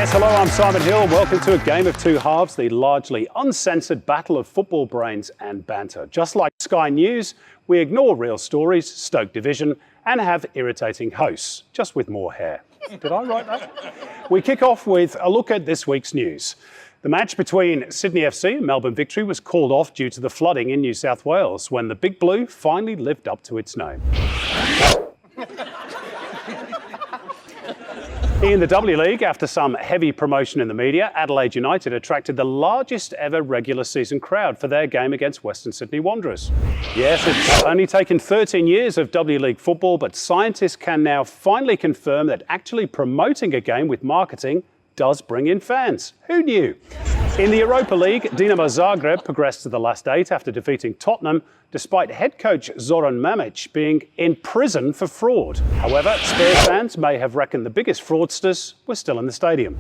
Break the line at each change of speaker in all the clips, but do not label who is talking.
Yes, hello, I'm Simon Hill. Welcome to a Game of Two Halves, the largely uncensored battle of football brains and banter. Just like Sky News, we ignore real stories, stoke division, and have irritating hosts, just with more hair. Did I write that? We kick off with a look at this week's news. The match between Sydney FC and Melbourne Victory was called off due to the flooding in New South Wales when the Big Blue finally lived up to its name. In the W League, after some heavy promotion in the media, Adelaide United attracted the largest ever regular season crowd for their game against Western Sydney Wanderers. Yes, it's only taken 13 years of W League football, but scientists can now finally confirm that actually promoting a game with marketing does bring in fans. Who knew? In the Europa League, Dinamo Zagreb progressed to the last eight after defeating Tottenham, despite head coach Zoran Mamic being in prison for fraud. However, Spurs fans may have reckoned the biggest fraudsters were still in the stadium.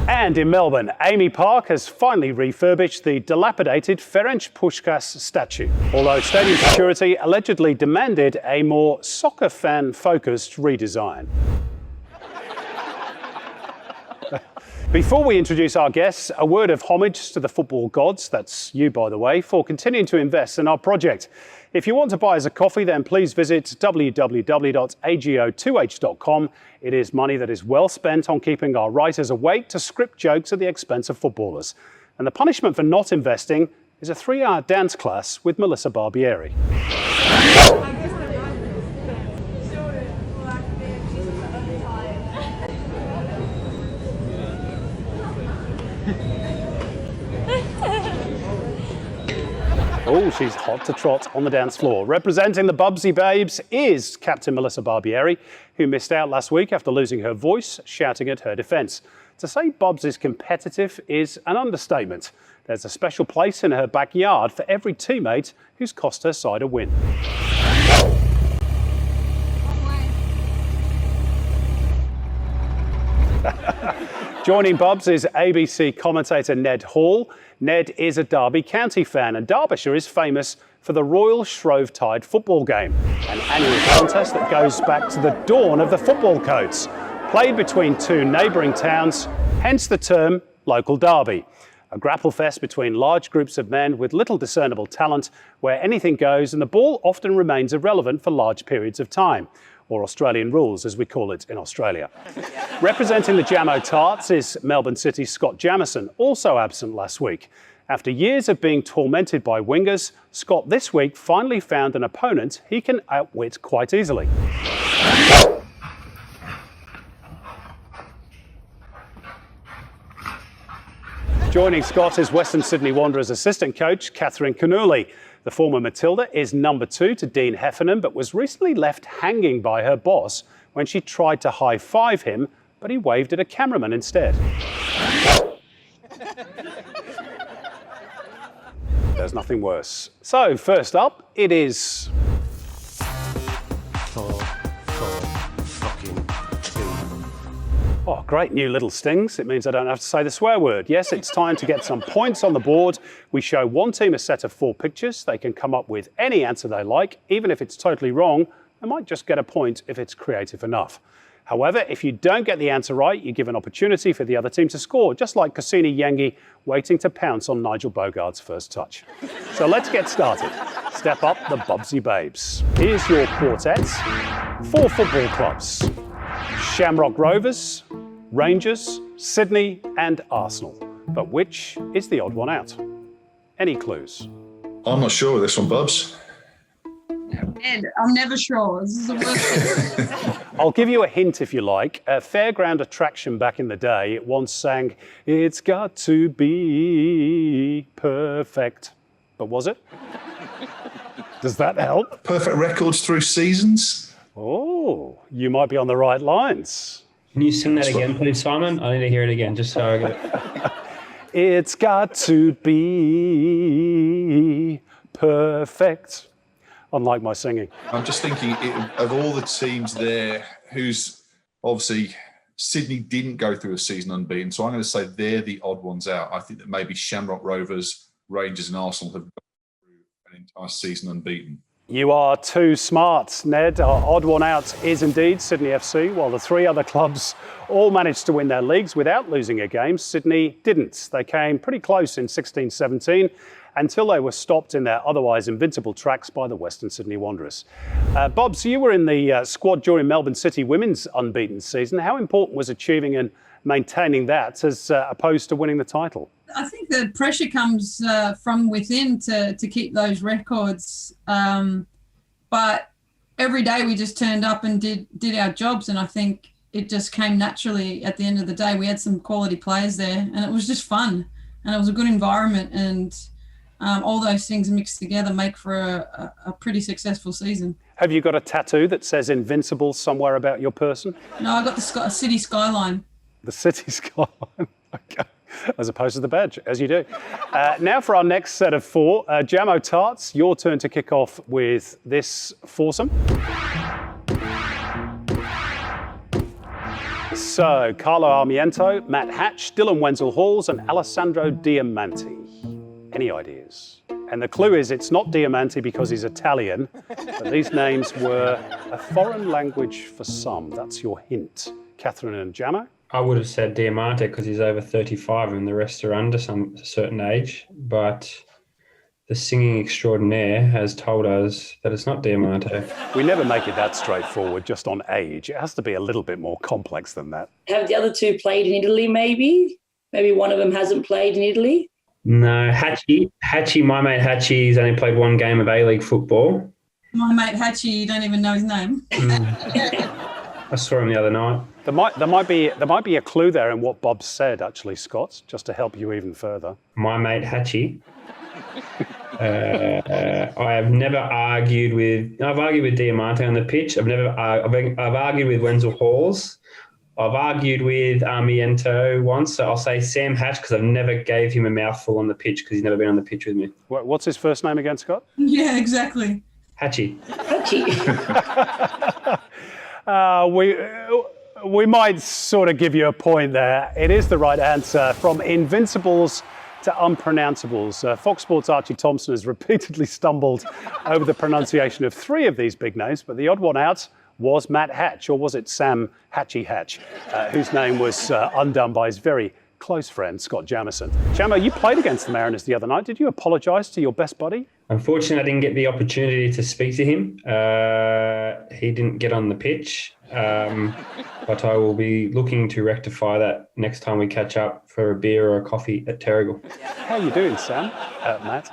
And in Melbourne, Amy Park has finally refurbished the dilapidated Ferenc Puskás statue, although stadium security allegedly demanded a more soccer fan-focused redesign. Before we introduce our guests, a word of homage to the football gods, that's you by the way, for continuing to invest in our project. If you want to buy us a coffee, then please visit www.agio2h.com. It is money that is well spent on keeping our writers awake to script jokes at the expense of footballers. And the punishment for not investing is a 3-hour dance class with Melissa Barbieri. Oh, she's hot to trot on the dance floor. Representing the Bubsy Babes is Captain Melissa Barbieri, who missed out last week after losing her voice, shouting at her defence. To say Bubs is competitive is an understatement. There's a special place in her backyard for every teammate who's cost her side a win. Joining Bubs is ABC commentator Ned Hall. Ned is a Derby County fan, and Derbyshire is famous for the Royal Shrovetide football game, an annual contest that goes back to the dawn of the football codes, played between two neighbouring towns, hence the term local derby. A grapple fest between large groups of men with little discernible talent, where anything goes and the ball often remains irrelevant for large periods of time, or Australian rules as we call it in Australia. Representing the Jamo Tarts is Melbourne City's Scott Jamieson, also absent last week. After years of being tormented by wingers, Scott this week finally found an opponent he can outwit quite easily. Joining Scott is Western Sydney Wanderers assistant coach Catherine Canulli. The former Matilda is number 2 to Dean Heffernan, but was recently left hanging by her boss when she tried to high-five him, but he waved at a cameraman instead. There's nothing worse. So, first up, it is... Oh, great new little stings. It means I don't have to say the swear word. Yes, it's time to get some points on the board. We show one team a set of 4 pictures. They can come up with any answer they like, even if it's totally wrong. They might just get a point if it's creative enough. However, if you don't get the answer right, you give an opportunity for the other team to score, just like Cassini Yengi waiting to pounce on Nigel Bogart's first touch. So let's get started. Step up the Bubsy Babes. Here's your quartets. 4 football clubs. Shamrock Rovers, Rangers, Sydney and Arsenal. But which is the odd one out? Any clues?
I'm not sure with this one, Bubs.
Ed, I'm never sure. This is the worst.
I'll give you a hint if you like. A fairground attraction back in the day once sang, "It's got to be perfect." But was it? Does that help?
Perfect records through seasons.
Oh, you might be on the right lines.
Can you sing that again, please, Simon? I need to hear it again, just so I get it.
It's got to be perfect. Unlike my singing.
I'm just thinking of all the teams there who's obviously Sydney didn't go through a season unbeaten. So I'm going to say they're the odd ones out. I think that maybe Shamrock Rovers, Rangers and Arsenal have gone through an entire season unbeaten.
You are too smart, Ned. Our odd one out is indeed Sydney FC, while the three other clubs all managed to win their leagues without losing a game. Sydney didn't. They came pretty close in 16-17 until they were stopped in their otherwise invincible tracks by the Western Sydney Wanderers. Bob, you were in the squad during Melbourne City women's unbeaten season. How important was achieving and maintaining that as opposed to winning the title?
I think the pressure comes from within to keep those records. But every day we just turned up and did our jobs. And I think it just came naturally at the end of the day. We had some quality players there and it was just fun and it was a good environment. And all those things mixed together make for a pretty successful season.
Have you got a tattoo that says Invincible somewhere about your person?
No, I got the city skyline.
The city skyline, okay. As opposed to the badge, as you do. Now for our next set of four. Jamo Tarts, your turn to kick off with this foursome. So, Carlo Armiento, Matt Hatch, Dylan Wenzel-Halls and Alessandro Diamanti. Any ideas? And the clue is it's not Diamanti because he's Italian, but these names were a foreign language for some. That's your hint. Catherine and Jamo?
I would have said Diamante because he's over 35 and the rest are under some certain age. But the singing extraordinaire has told us that it's not Diamante.
We never make it that straightforward just on age. It has to be a little bit more complex than that.
Have the other two played in Italy maybe? Maybe one of them hasn't played in Italy?
No, Hatchie, my mate Hatchie's only played one game of A-League football.
My mate Hatchie, you don't even know his name.
I saw him the other night.
There might be a clue there in what Bob said, actually, Scott, just to help you even further.
My mate Hatchie. I have never argued with. I've argued with Diamante on the pitch. I've argued with Wenzel-Halls. I've argued with Armiento once, so I'll say Sam Hatch because I've never gave him a mouthful on the pitch because he's never been on the pitch with me.
What's his first name again, Scott?
Yeah, exactly.
Hatchie.
We might sort of give you a point there. It is the right answer. From Invincibles to Unpronounceables. Fox Sports' Archie Thompson has repeatedly stumbled over the pronunciation of three of these big names, but the odd one out was Matt Hatch, or was it Sam Hatchie Hatch, whose name was undone by his very close friend, Scott Jamieson. Jamo, you played against the Mariners the other night. Did you apologise to your best buddy?
Unfortunately, I didn't get the opportunity to speak to him. He didn't get on the pitch, but I will be looking to rectify that next time we catch up for a beer or a coffee at Terrigal.
How are you doing, Sam? Matt?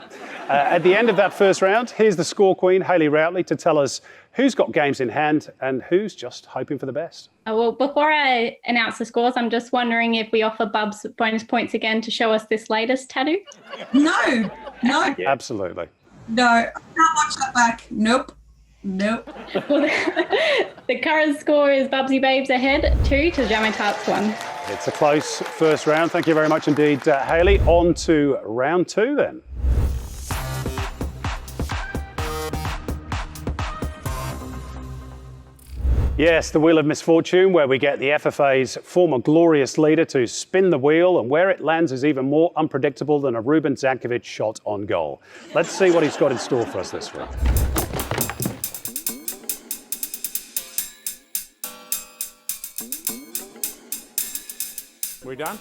At the end of that first round, here's the score queen, Hayley Routley, to tell us who's got games in hand and who's just hoping for the best.
Well, before I announce the scores, I'm just wondering if we offer Bubs bonus points again to show us this latest tattoo?
No.
Yeah. Absolutely.
No, I can't watch that back. Nope.
Well, the current score is Bubsy Babes ahead, 2 to Jamo Tarts 1.
It's a close first round. Thank you very much indeed, Hayley. On to round two then. Yes, the Wheel of Misfortune, where we get the FFA's former glorious leader to spin the wheel, and where it lands is even more unpredictable than a Ruben Zankovic shot on goal. Let's see what he's got in store for us this week.
We done?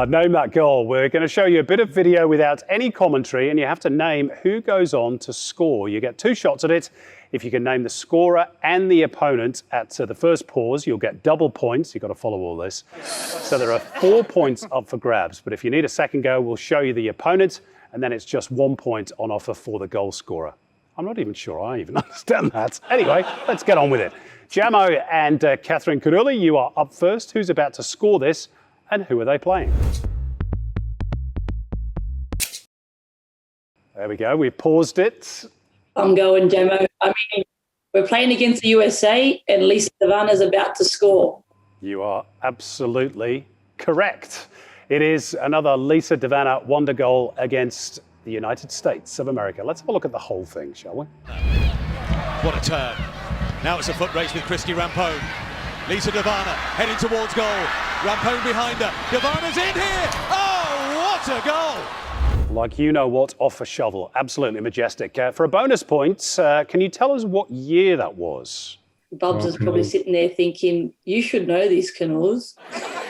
Name that goal. We're going to show you a bit of video without any commentary, and you have to name who goes on to score. You get 2 shots at it. If you can name the scorer and the opponent at the first pause, you'll get double points. You've got to follow all this. So there are 4 points up for grabs, but if you need a second go, we'll show you the opponent, and then it's just 1 point on offer for the goal scorer. I'm not even sure I even understand that. Anyway, let's get on with it. Jamo and Catherine Canulli, you are up first. Who's about to score this? And who are they playing? There we go. We've paused it.
I'm going, Jamo. I mean, we're playing against the USA and Lisa Savannah's about to score.
You are absolutely correct. It is another Lisa Devanna wonder goal against the United States of America. Let's have a look at the whole thing, shall we?
What a turn. Now it's a foot race with Christy Rampone. Lisa Devanna heading towards goal. Rampone behind her. Devanna's in here. Oh, what a goal!
Like you know what, off a shovel. Absolutely majestic. For a bonus point, can you tell us what year that was?
Bubs is probably sitting there thinking, you should know these, Canals.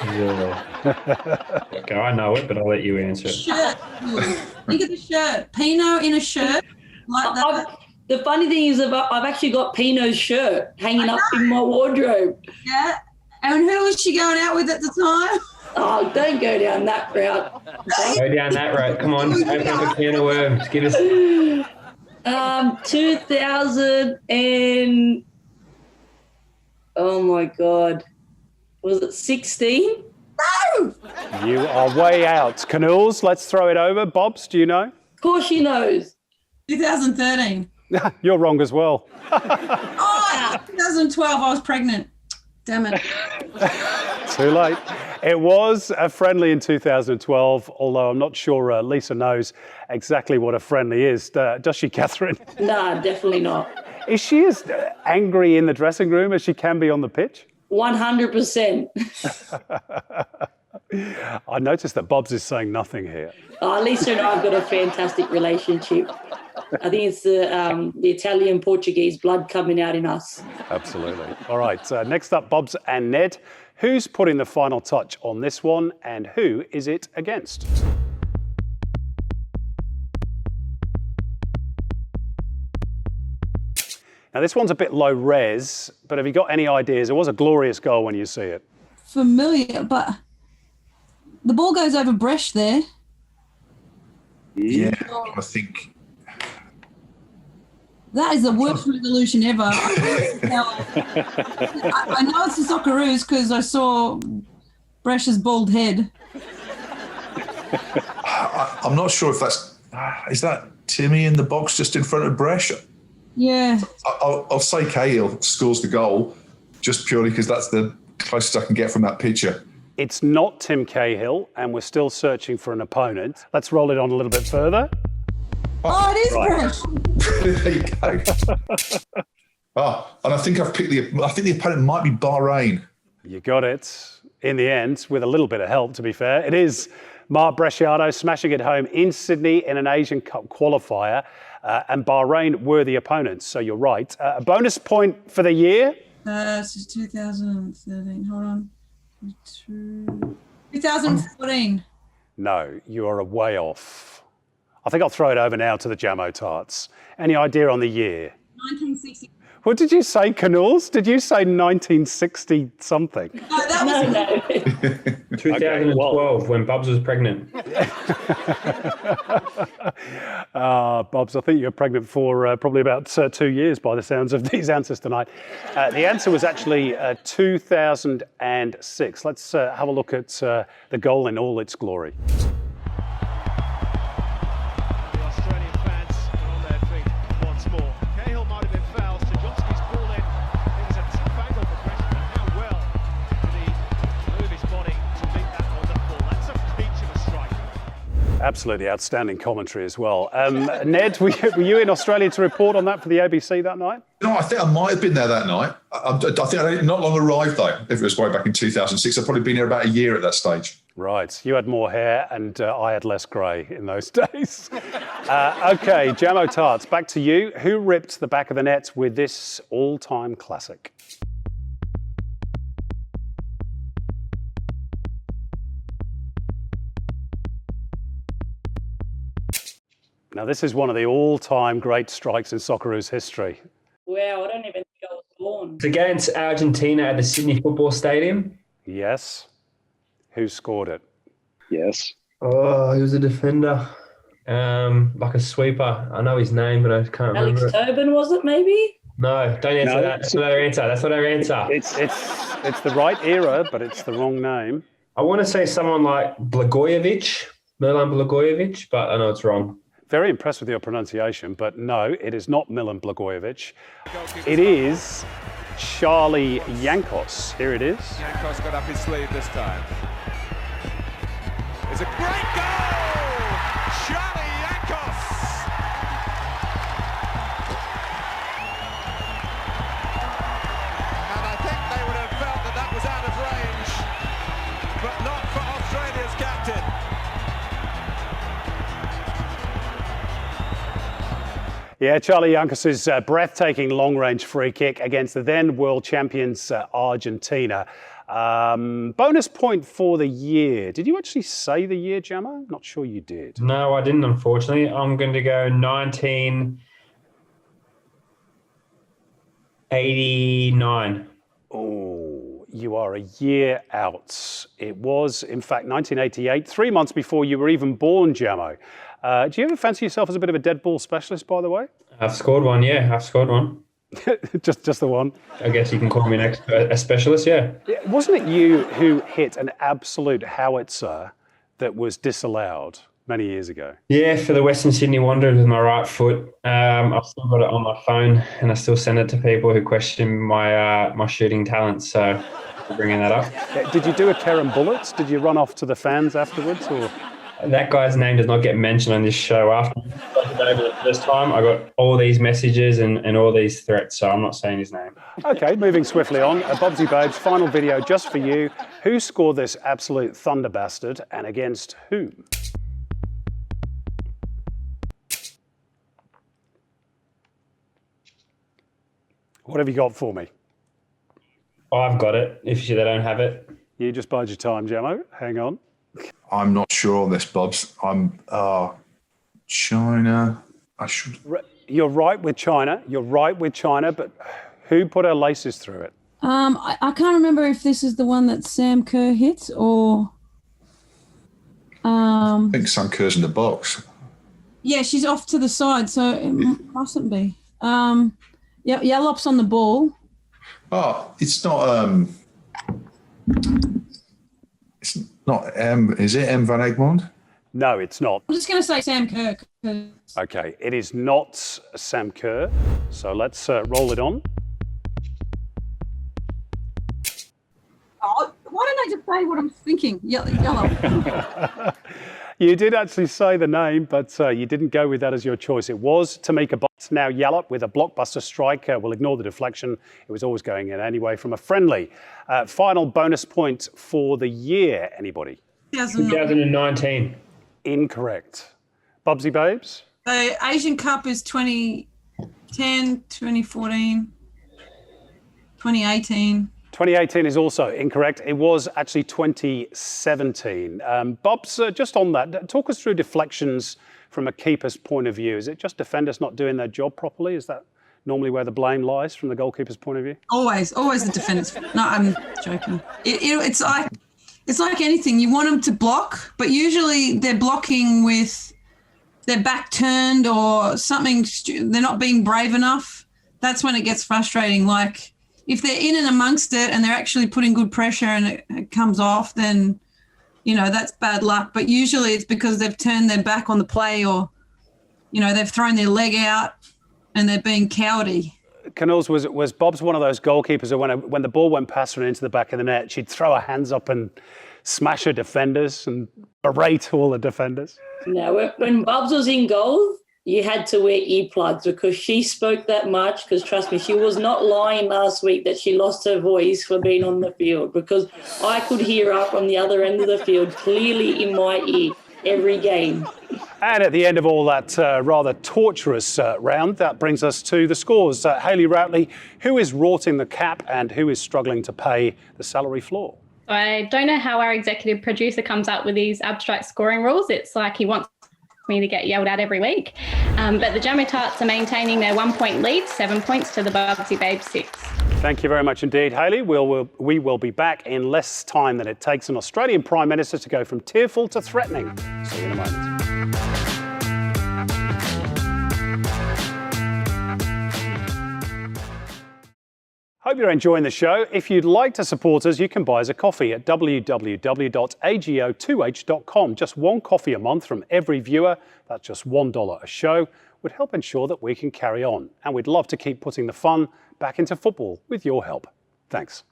Yeah. Okay, I know it, but I'll let you answer it.
Shirt. Think of the shirt. Pinot in a shirt like that.
The funny thing is I've actually got Pinot's shirt hanging up in my wardrobe.
Yeah. And who was she going out with at the time?
Oh, don't go down that route.
Go down that road. Come on, open up a can of worms. Give us
2000 and oh my God, was it 16?
No.
You are way out. Canools, let's throw it over. Bobs, do you know?
Of course she knows.
2013.
You're wrong as well.
2012. I was pregnant. Damn it.
Too late. It was a friendly in 2012, although I'm not sure Lisa knows exactly what a friendly is. Does she, Catherine?
Nah, definitely not.
Is she as angry in the dressing room as she can be on the pitch?
100%.
I noticed that Bobs is saying nothing here.
Lisa and I have got a fantastic relationship. I think it's the Italian-Portuguese blood coming out in us.
Absolutely. All right, next up, Bobs and Ned. Who's putting the final touch on this one and who is it against? Now, this one's a bit low res, but have you got any ideas? It was a glorious goal when you see it.
Familiar, but the ball goes over Bresh there.
Yeah, I think.
That is the worst resolution ever. I know it's the Socceroos because I saw Bresh's bald head.
I'm not sure if that's. Is that Timmy in the box just in front of Bresh?
Yeah.
I'll say Cahill scores the goal just purely because that's the closest I can get from that picture.
It's not Tim Cahill, and we're still searching for an opponent. Let's roll it on a little bit further.
Oh, it is Bresh.
There you go. And I think I think the opponent might be Bahrain.
You got it in the end, with a little bit of help, to be fair. It is Mark Bresciato smashing it home in Sydney in an Asian Cup qualifier, and Bahrain were the opponents, so you're right. A bonus point for the year?
This is 2013. Hold on. 2014.
No, you are way off. I think I'll throw it over now to the Jamo Tarts. Any idea on the year?
1960.
What did you say, Canools? Did you say 1960 something?
No, that was
No.
2012, when Bubs was pregnant.
Bobs, I think you were pregnant for probably about 2 years by the sounds of these answers tonight. The answer was actually 2006. Let's have a look at the goal in all its glory. Absolutely outstanding commentary as well. Ned, were you in Australia to report on that for the ABC that night?
No, I think I might have been there that night. I think I not long arrived though. If it was way back in 2006, I'd probably been here about a year at that stage.
Right, you had more hair and I had less grey in those days. Okay, Jamo Tarts, back to you. Who ripped the back of the net with this all-time classic? Now, this is one of the all-time great strikes in Socceroos history.
Wow, I don't even think I was born.
It's against Argentina at the Sydney Football Stadium.
Yes. Who scored it?
Yes.
Oh, he was a defender. Like a sweeper. I know his name, but I can't remember.
Alex Tobin, was it maybe?
No, don't answer that. That's not our answer. That's not our answer.
It's the right era, but it's the wrong name.
I want to say someone like Blagojevic, Milan Blagojevic, but I know it's wrong.
Very impressed with your pronunciation, but no, it is not Milan Blagojevic. It is Charlie Yankos. Here it is.
Yankos got up his sleeve this time. It's a great goal! Charlie Yankos! And I think they would have felt that was out of range, but not for Australia's captain.
Yeah, Charlie Youngkis's breathtaking long-range free kick against the then world champions Argentina. Bonus point for the year. Did you actually say the year, Jamo? Not sure you did.
No, I didn't, unfortunately. I'm going to go 1989.
Oh, you are a year out. It was, in fact, 1988, 3 months before you were even born, Jamo. Do you ever fancy yourself as a bit of a dead ball specialist, by the way?
I've scored one, yeah. I've scored one.
just the one?
I guess you can call me a specialist, yeah.
Wasn't it you who hit an absolute howitzer that was disallowed many years ago?
Yeah, for the Western Sydney Wanderers with my right foot. I've still got it on my phone, and I still send it to people who question my shooting talents. So, bringing that up.
Did you do a Karen Bullets? Did you run off to the fans afterwards, or?
That guy's name does not get mentioned on this show. After the first time, I got all these messages and all these threats, so I'm not saying his name.
Okay, moving swiftly on. Bobsy Babes, final video just for you. Who scored this absolute thunder bastard, and against whom? What have you got for me?
I've got it, if they don't have it.
You just bide your time, Jamo. Hang on.
I'm not sure on this, Bobs. I'm China. I should.
You're right with China. You're right with China, but who put her laces through it?
I can't remember if this is the one that Sam Kerr hits or.
I think Sam Kerr's in the box.
Yeah, she's off to the side, so it mustn't be. Yeah, Yallop's on the ball.
Oh, it's not. It's not M. Is it M. Van Egmond?
No, it's not.
I'm just going to say Sam Kerr.
Okay, it is not Sam Kerr. So let's roll it on.
Oh, why don't I just say what I'm thinking? Yellow.
You did actually say the name, but you didn't go with that as your choice. It was Tamika Butts. Now Yallop with a blockbuster strike. We'll ignore the deflection. It was always going in anyway from a friendly. Final bonus point for the year. Anybody?
2019.
Incorrect. Bobsy Babes?
The Asian Cup is 2010, 2014, 2018.
2018 is also incorrect. It was actually 2017. Bobs, just on that, talk us through deflections from a keeper's point of view. Is it just defenders not doing their job properly? Is that normally where the blame lies from the goalkeeper's point of view?
Always the defenders. No, I'm joking. It's like anything. You want them to block, but usually they're blocking with their back turned or something. They're not being brave enough. That's when it gets frustrating. Like, if they're in and amongst it and they're actually putting good pressure and it comes off, then, that's bad luck. But usually it's because they've turned their back on the play or, they've thrown their leg out and they're being cowardly.
Canulli, was Bob's one of those goalkeepers who when the ball went past her into the back of the net, she'd throw her hands up and smash her defenders and berate all the defenders?
No, when Bobs was in goal, you had to wear earplugs because she spoke that much. Because trust me, she was not lying last week that she lost her voice for being on the field, because I could hear her from the other end of the field clearly in my ear every game.
And at the end of all that rather torturous round, that brings us to the scores. Hayley Routley, who is rorting the cap and who is struggling to pay the salary floor?
I don't know how our executive producer comes up with these abstract scoring rules. It's like he wants me to get yelled at every week. But the Jammy Tarts are maintaining their 1 point lead, 7 points to the Bubsy Babes 6. Thank
you very much indeed, Hayley. We will be back in less time than it takes an Australian Prime Minister to go from tearful to threatening. See you in a moment. Hope you're enjoying the show. If you'd like to support us, you can buy us a coffee at www.ago2h.com. Just one coffee a month from every viewer, that's just $1 a show, would help ensure that we can carry on. And we'd love to keep putting the fun back into football with your help. Thanks.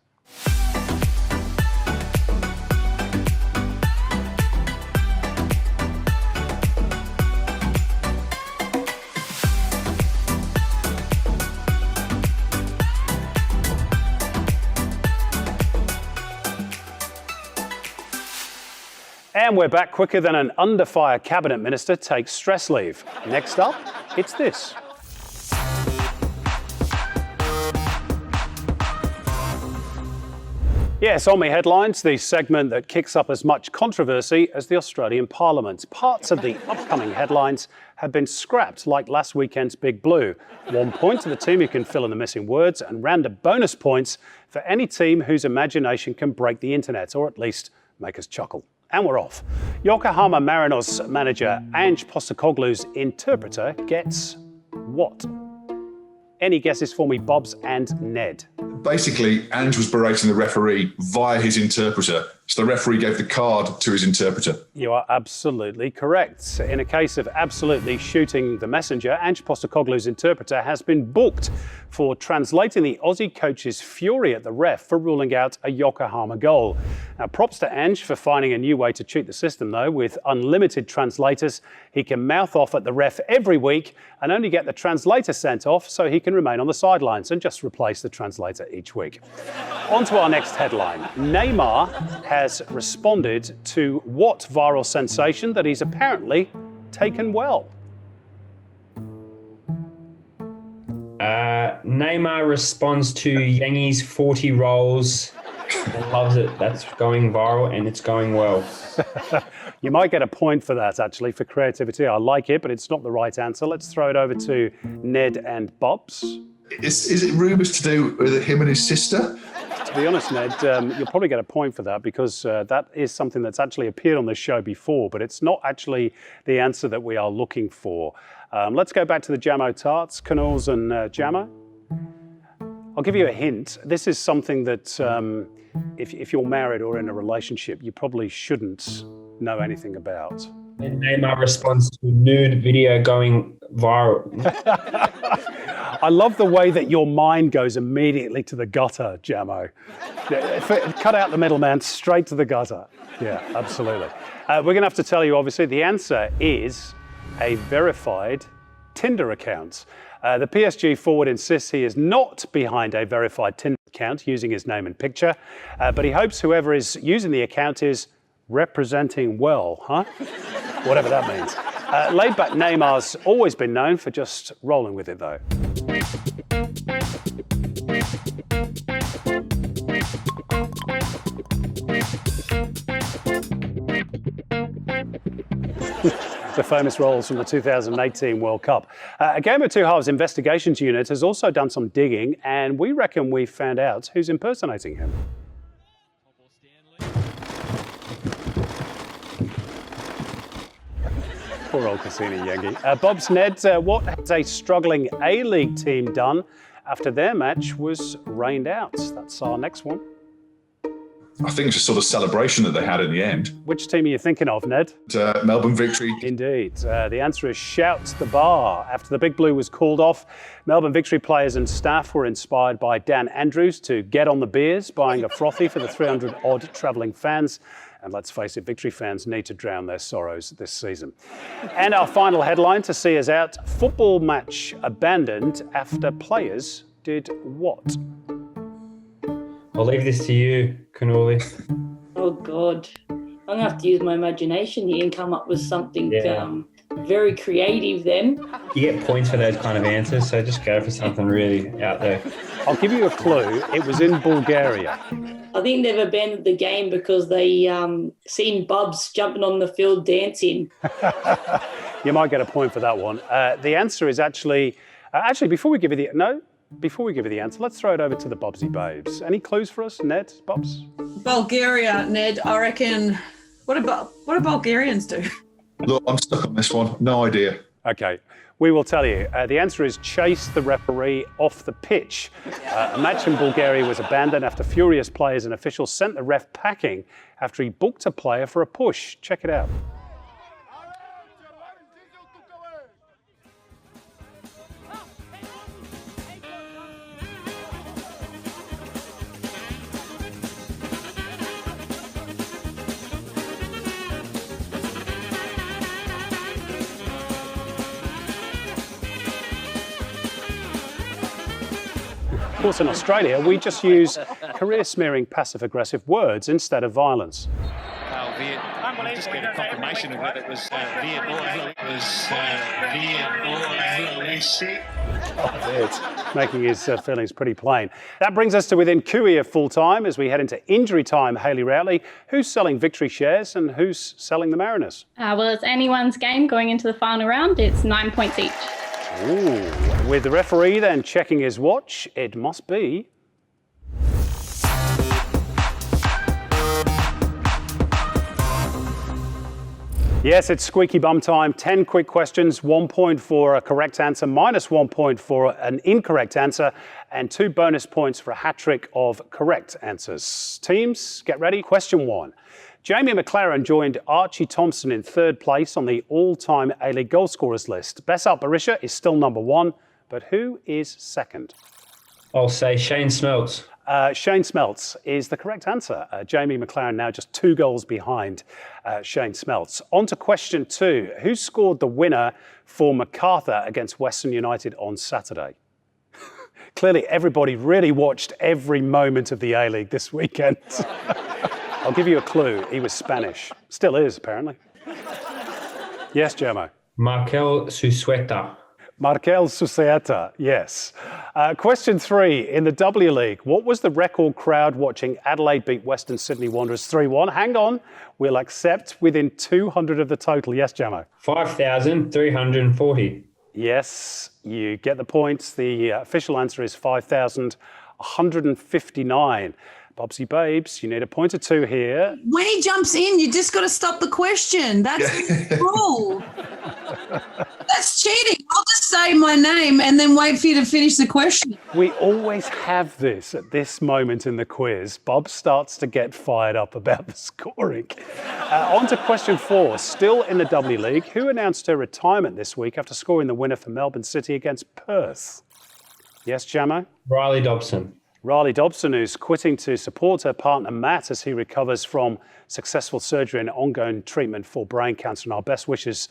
And we're back quicker than an under-fire cabinet minister takes stress leave. Next up, it's this. Yes, on me headlines, the segment that kicks up as much controversy as the Australian Parliament. Parts of the upcoming headlines have been scrapped, like last weekend's Big Blue. 1 point to the team who can fill in the missing words, and random bonus points for any team whose imagination can break the internet, or at least make us chuckle. And we're off. Yokohama Marinos manager Ange Postecoglou's interpreter gets what? Any guesses for me, Bobs and Ned?
Basically, Ange was berating the referee via his interpreter. So the referee gave the card to his interpreter.
You are absolutely correct. In a case of absolutely shooting the messenger, Ange Postecoglou's interpreter has been booked for translating the Aussie coach's fury at the ref for ruling out a Yokohama goal. Now, props to Ange for finding a new way to cheat the system, though. With unlimited translators, he can mouth off at the ref every week and only get the translator sent off so he can remain on the sidelines and just replace the translator each week. On to our next headline. Neymar has responded to what viral sensation that he's apparently taken well?
Neymar responds to Yangi's 40 rolls and loves it. That's going viral and it's going well.
You might get a point for that, actually, for creativity. I like it, but it's not the right answer. Let's throw it over to Ned and Bobs.
Is it rumours to do with him and his sister?
To be honest, Ned, you'll probably get a point for that because that is something that's actually appeared on this show before, but it's not actually the answer that we are looking for. Let's go back to the Jamo Tarts, Canules and Jamo. I'll give you a hint. This is something that if you're married or in a relationship, you probably shouldn't know anything about.
And Neymar responds to nude video going viral.
I love the way that your mind goes immediately to the gutter, Jamo. Cut out the middleman, straight to the gutter. Yeah, absolutely. We're going to have to tell you, obviously, the answer is a verified Tinder account. The PSG forward insists he is not behind a verified Tinder account using his name and picture, but he hopes whoever is using the account is representing well, huh? Whatever that means. Laid-back Neymar's always been known for just rolling with it, though. The famous rolls from the 2018 World Cup. A Game of Two Halves investigations unit has also done some digging, and we reckon we found out who's impersonating him. Poor old Cassini Yengi. Bob's Ned, what has a struggling A-League team done after their match was rained out? That's our next one.
I think it's a sort of celebration that they had in the end.
Which team are you thinking of, Ned?
Melbourne Victory.
Indeed. The answer is Shout the Bar. After the Big Blue was called off, Melbourne Victory players and staff were inspired by Dan Andrews to get on the beers, buying a frothy for the 300-odd travelling fans. And let's face it, Victory fans need to drown their sorrows this season. And our final headline to see us out, football match abandoned after players did what?
I'll leave this to you, Canulli.
Oh, God. I'm going to have to use my imagination here and come up with something very creative then.
You get points for those kind of answers, so just go for something really out there.
I'll give you a clue. It was in Bulgaria.
I think they've abandoned the game because they seen Bubs jumping on the field dancing.
You might get a point for that one. The answer is actually before we give you the answer, let's throw it over to the Bobsy Babes. Any clues for us, Ned, Bobs?
Bulgaria, Ned. I reckon. What do Bulgarians do?
Look, I'm stuck on this one. No idea.
Okay, we will tell you. The answer is chase the referee off the pitch. A match in Bulgaria was abandoned after furious players and officials sent the ref packing after he booked a player for a push. Check it out. Of course, in Australia, we just use career-smearing passive-aggressive words instead of violence.
I'm just getting a confirmation of whether it was Viet or it was Viet or
Oh, making his feelings pretty plain. That brings us to within cooey of full time as we head into injury time. Hayley Rowley, who's selling victory shares and who's selling the Mariners?
Well, it's anyone's game going into the final round. It's 9 points each.
Ooh. With the referee then checking his watch, it must be... Yes, it's squeaky bum time. 10 quick questions, 1 point for a correct answer, minus 1 point for an incorrect answer, and 2 bonus points for a hat trick of correct answers. Teams, get ready. Question 1. Jamie McLaren joined Archie Thompson in 3rd place on the all-time A-League goal scorers list. Besart Berisha is still number 1, but who is 2nd?
I'll say Shane Smeltz.
Shane Smeltz is the correct answer. Jamie McLaren now just 2 goals behind Shane Smeltz. On to question 2. Who scored the winner for MacArthur against Western United on Saturday? Clearly, everybody really watched every moment of the A-League this weekend. I'll give you a clue. He was Spanish. Still is, apparently. Yes, Jermo?
Markel Susueta.
Markel Susueta, yes. Question 3. In the W League, what was the record crowd watching Adelaide beat Western Sydney Wanderers 3-1? Hang on. We'll accept within 200 of the total. Yes, Jamo?
5,340.
Yes, you get the points. The official answer is 5,159. Bobsy Babes, you need a point or 2 here.
When he jumps in, you just got to stop the question. That's the rule. That's cheating. I'll just say my name and then wait for you to finish the question.
We always have this at this moment in the quiz. Bob starts to get fired up about the scoring. On to question 4. Still in the W League, who announced her retirement this week after scoring the winner for Melbourne City against Perth? Yes, Jamo?
Riley Dobson.
Riley Dobson, who's quitting to support her partner Matt as he recovers from successful surgery and ongoing treatment for brain cancer. And our best wishes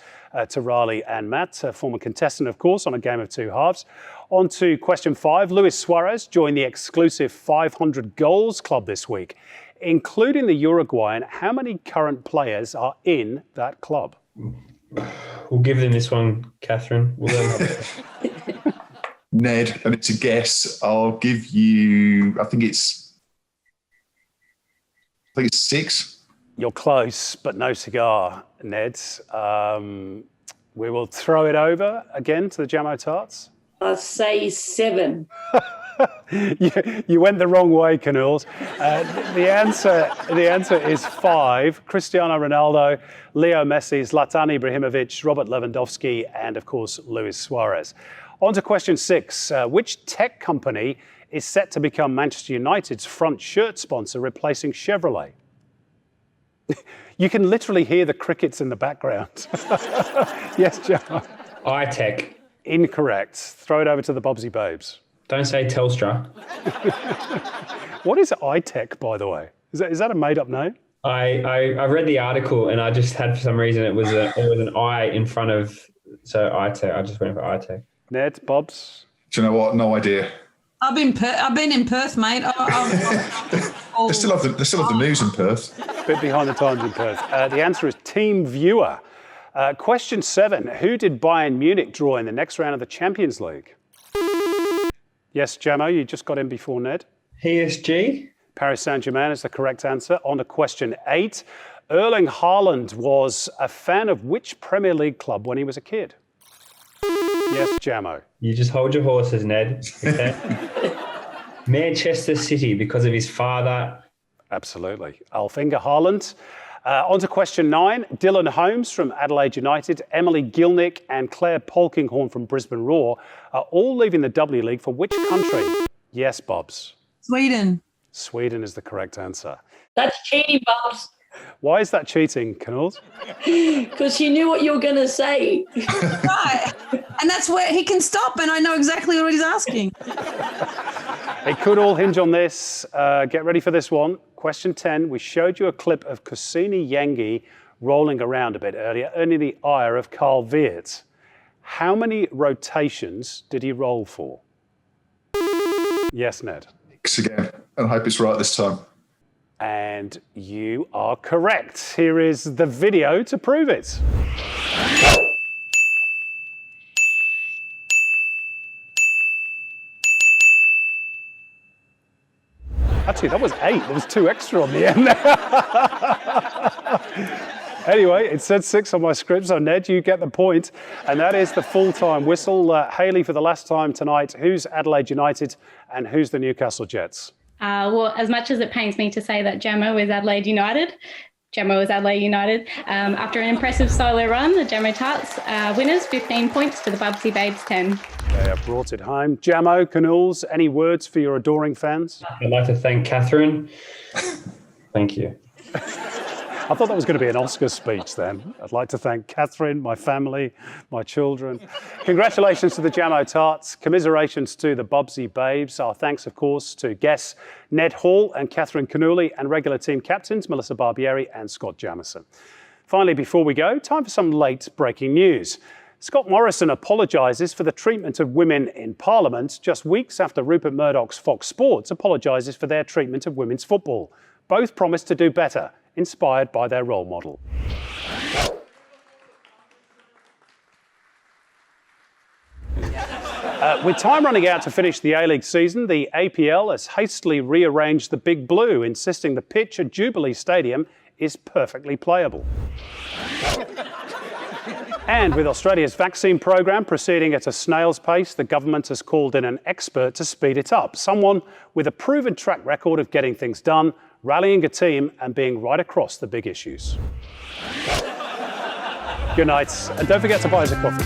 to Riley and Matt, a former contestant, of course, on a Game of Two Halves. On to question 5. Luis Suarez joined the exclusive 500 goals club this week. Including the Uruguayan, how many current players are in that club?
We'll give them this one, Catherine.
Ned, and it's a guess. I'll give you, I think it's 6.
You're close, but no cigar, Ned. We will throw it over again to the Jamo Tarts.
I'll say 7.
You went the wrong way, Canulli. The answer is 5. Cristiano Ronaldo, Leo Messi, Zlatan Ibrahimovic, Robert Lewandowski, and of course, Luis Suarez. On to question 6. Which tech company is set to become Manchester United's front shirt sponsor, replacing Chevrolet? You can literally hear the crickets in the background. Yes, Joe?
iTech.
Incorrect. Throw it over to the Bobsy Babes.
Don't say Telstra.
What is iTech, by the way? Is that a made-up name?
I read the article and I just had, for some reason, it was an I in front of, so iTech. I just went for iTech.
Ned, Bobs?
Do you know what? No idea.
I've been in Perth, mate.
They still have the news in Perth.
Bit behind the times in Perth. The answer is Team Viewer. Question 7. Who did Bayern Munich draw in the next round of the Champions League? Yes, Jamo, you just got in before Ned.
PSG?
Paris Saint-Germain is the correct answer. On to question 8. Erling Haaland was a fan of which Premier League club when he was a kid? Yes, Jamo.
You just hold your horses, Ned. Okay? Manchester City, because of his father.
Absolutely. Alf-Inge Haaland. On to question 9. Dylan Holmes from Adelaide United, Emily Gilnick and Claire Polkinghorne from Brisbane Roar are all leaving the W League for which country? Yes, Bobs.
Sweden.
Sweden is the correct answer.
That's cheating, Bobs.
Why is that cheating, Canulli?
Because she knew what you were going to say.
Right. And that's where he can stop and I know exactly what he's asking.
It could all hinge on this. Get ready for this one. Question 10. We showed you a clip of Kusini Yengi rolling around a bit earlier, earning the ire of Carl Weert. How many rotations did he roll for? Yes, Ned.
6 again, and I hope it's right this time.
And you are correct. Here is the video to prove it. Actually, that was 8. There was 2 extra on the end there. Anyway, it said 6 on my script, so Ned, you get the point. And that is the full-time whistle. Hayley, for the last time tonight, who's Adelaide United and who's the Newcastle Jets?
Well, as much as it pains me to say that Gemma was Adelaide United, Gemma was Adelaide United. After an impressive solo run, the Gemma Tarts winners, 15 points to the Bubsy Babes 10.
They have brought it home. Jamo, Canulls, any words for your adoring fans?
I'd like to thank Catherine. Thank you.
I thought that was going to be an Oscar speech then. I'd like to thank Catherine, my family, my children. Congratulations to the Jamo Tarts. Commiserations to the Bubsy Babes. Our thanks, of course, to guests Ned Hall and Catherine Canulli and regular team captains Melissa Barbieri and Scott Jamieson. Finally, before we go, time for some late breaking news. Scott Morrison apologises for the treatment of women in Parliament just weeks after Rupert Murdoch's Fox Sports apologises for their treatment of women's football. Both promised to do better, inspired by their role model. With time running out to finish the A-League season, the APL has hastily rearranged the Big Blue, insisting the pitch at Jubilee Stadium is perfectly playable. And with Australia's vaccine program proceeding at a snail's pace, the government has called in an expert to speed it up, someone with a proven track record of getting things done, rallying a team and being right across the big issues. Good night, and don't forget to buy us a coffee.